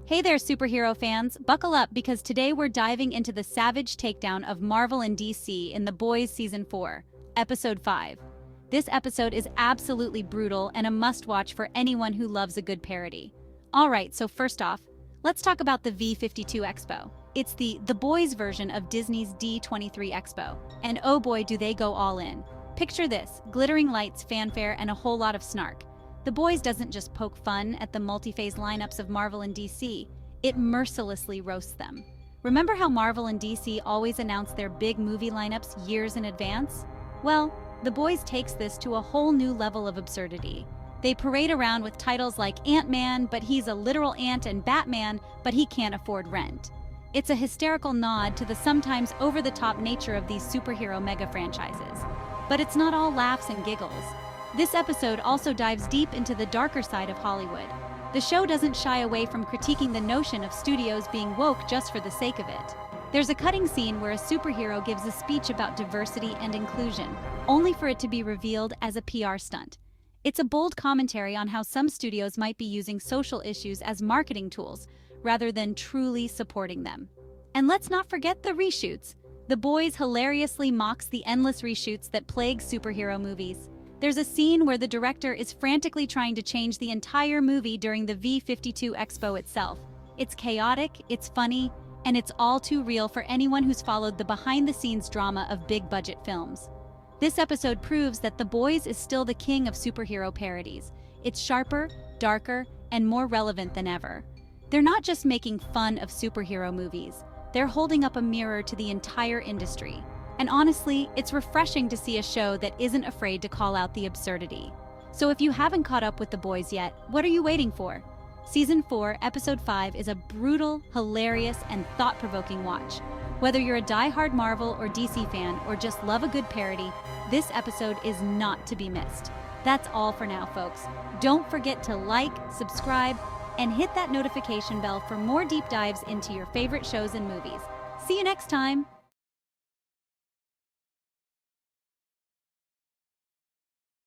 Hey there, superhero fans! Buckle up because today we're diving into the savage takedown of Marvel and DC in The Boys Season 4, Episode 5. This episode is absolutely brutal and a must-watch for anyone who loves a good parody. Alright, so first off, let's talk about the V52 Expo. It's the Boys version of Disney's D23 Expo, and oh boy do they go all in. Picture this, glittering lights, fanfare, and a whole lot of snark. The Boys doesn't just poke fun at the multi-phase lineups of Marvel and DC, it mercilessly roasts them. Remember how Marvel and DC always announce their big movie lineups years in advance? Well, The Boys takes this to a whole new level of absurdity. They parade around with titles like Ant-Man, but he's a literal ant, and Batman, but he can't afford rent. It's a hysterical nod to the sometimes over-the-top nature of these superhero mega franchises. But it's not all laughs and giggles. This episode also dives deep into the darker side of Hollywood. The show doesn't shy away from critiquing the notion of studios being woke just for the sake of it. There's a cutting scene where a superhero gives a speech about diversity and inclusion, only for it to be revealed as a PR stunt. It's a bold commentary on how some studios might be using social issues as marketing tools, rather than truly supporting them. And let's not forget the reshoots. The Boys hilariously mocks the endless reshoots that plague superhero movies. There's a scene where the director is frantically trying to change the entire movie during the V52 Expo itself. It's chaotic, it's funny, and it's all too real for anyone who's followed the behind-the-scenes drama of big-budget films. This episode proves that The Boys is still the king of superhero parodies. It's sharper, darker, and more relevant than ever. They're not just making fun of superhero movies, they're holding up a mirror to the entire industry. And honestly, it's refreshing to see a show that isn't afraid to call out the absurdity. So if you haven't caught up with The Boys yet, what are you waiting for? Season 4, Episode 5 is a brutal, hilarious, and thought-provoking watch. Whether you're a die-hard Marvel or DC fan or just love a good parody, this episode is not to be missed. That's all for now, folks. Don't forget to like, subscribe, and hit that notification bell for more deep dives into your favorite shows and movies. See you next time!